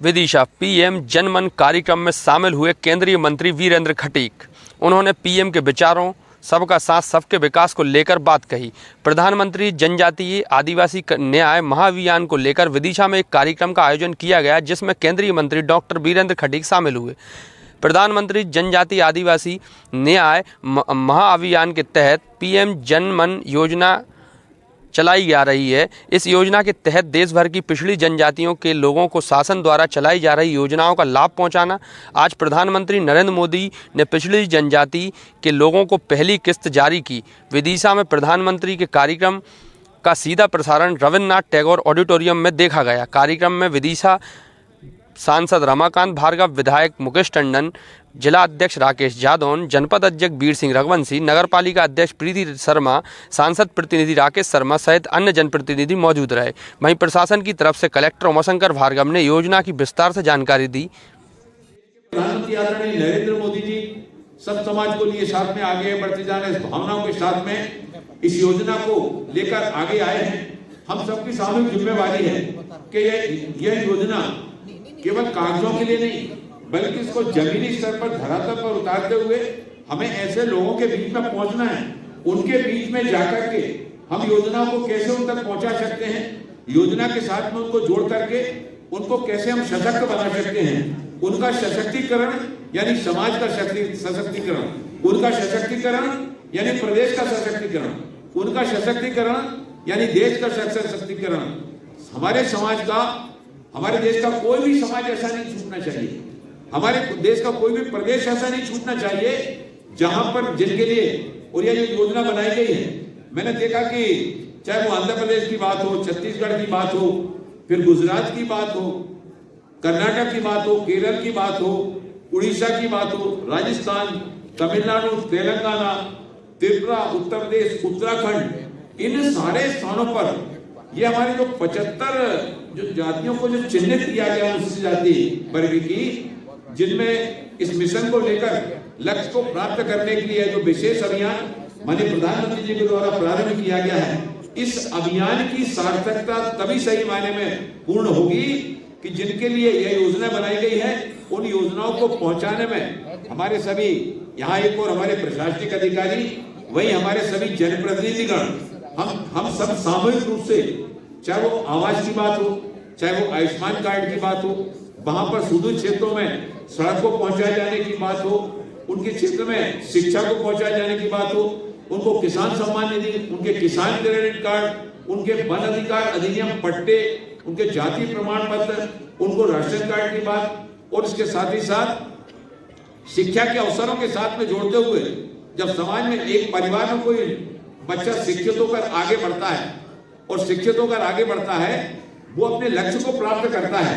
Vidisha PM जनमन कार्यक्रम में शामिल हुए केंद्रीय मंत्री वीरेंद्र खटीक। उन्होंने पीएम के विचारों सबका साथ सबके विकास को लेकर बात कही। प्रधानमंत्री जनजातीय आदिवासी न्याय महाअभियान को लेकर विदिशा में एक कार्यक्रम का आयोजन किया गया, जिसमें केंद्रीय मंत्री डॉक्टर वीरेंद्र खटीक शामिल हुए। प्रधानमंत्री जनजातीय आदिवासी न्याय महाअभियान के तहत पीएम जनमन योजना चलाई जा रही है। इस योजना के तहत देश भर की पिछड़ी जनजातियों के लोगों को शासन द्वारा चलाई जा रही योजनाओं का लाभ पहुंचाना। आज प्रधानमंत्री नरेंद्र मोदी ने पिछड़ी जनजाति के लोगों को पहली किस्त जारी की। विदिशा में प्रधानमंत्री के कार्यक्रम का सीधा प्रसारण रविन्द्रनाथ टैगोर ऑडिटोरियम में देखा गया। कार्यक्रम में विदिशा सांसद रमाकांत भार्गव, विधायक मुकेश टंडन, जिला अध्यक्ष राकेश जादौन, जनपद अध्यक्ष वीर सिंह रघुवंशी, नगरपालिका अध्यक्ष प्रीति शर्मा, सांसद प्रतिनिधि राकेश शर्मा सहित अन्य जनप्रतिनिधि मौजूद रहे। वहीं प्रशासन की तरफ से कलेक्टर उमाशंकर भार्गव ने योजना की विस्तार से जानकारी दी। प्रधानमंत्री आदरणीय नरेंद्र मोदी जी सब समाज को लिए साथ में आगे बढ़ते जाने इस भावनाओं के साथ में इस योजना को लेकर आगे आए हैं। हम सबकी सामूहिक जिम्मेवारी है कि यह योजना केवल कागजों के लिए नहीं, बल्कि इसको जमीनी स्तर पर धरातल पर उतारते हुए हमें ऐसे लोगों के बीच में पहुंचना है। उनके बीच में जाकर के हम योजनाओं को कैसे उन तक पहुंचा सकते हैं, योजना के साथ में उनको जोड़ करके उनको कैसे हम सशक्त बना सकते हैं। उनका सशक्तिकरण यानी समाज का सशक्तिकरण, उनका सशक्तिकरण यानी प्रदेश का सशक्तिकरण, उनका सशक्तिकरण यानी देश का सशक्तिकरण। हमारे समाज का, हमारे देश का कोई भी समाज ऐसा नहीं छूटना चाहिए, हमारे देश का कोई भी प्रदेश ऐसा नहीं छूटना चाहिए जहां पर जिनके लिए और ये योजना बनाई गई है। मैंने देखा कि चाहे वो आंध्र प्रदेश की बात हो, छत्तीसगढ़ की बात हो, फिर गुजरात की बात हो, कर्नाटक की बात हो, केरल की बात हो, उड़ीसा की बात हो, राजस्थान, तमिलनाडु, तेलंगाना, त्रिपुरा, उत्तर प्रदेश, उत्तराखंड, इन सारे स्थानों पर ये हमारे जो 75 जो जातियों को जो चिन्हित किया गया अनुसूचित जाति वर्ग की, जिनमें इस मिशन को लेकर लक्ष्य को प्राप्त करने के लिए जो विशेष अभियान माननीय प्रधानमंत्री जी के द्वारा प्रारंभ किया गया है, इस अभियान की सार्थकता तभी सही मायने में पूर्ण होगी कि जिनके लिए यह योजना बनाई गई है उन योजनाओं को पहुंचाने में हमारे सभी यहाँ एक और हमारे प्रशासनिक अधिकारी, वही हमारे सभी जनप्रतिनिधिगण, हम सब सामूहिक रूप से, चाहे वो आवास की बात हो, चाहे वो आयुष्मान कार्ड की बात हो, वहां पर सुदूर क्षेत्रों में सड़क को पहुंचाए जाने की बात हो, उनके क्षेत्र में शिक्षा को पहुंचाए जाने की बात हो, उनको किसान सम्मान निधि, उनके किसान क्रेडिट कार्ड, उनके वन अधिकार अधिनियम पट्टे, उनके जाति प्रमाण पत्र, उनको राशन कार्ड की बात, और इसके साथ ही साथ शिक्षा के अवसरों के साथ में जोड़ते हुए जब समाज में एक परिवार में कोई बच्चा शिक्षित होकर आगे बढ़ता है और शिक्षित होकर आगे बढ़ता है, वो अपने लक्ष्य को प्राप्त करता है।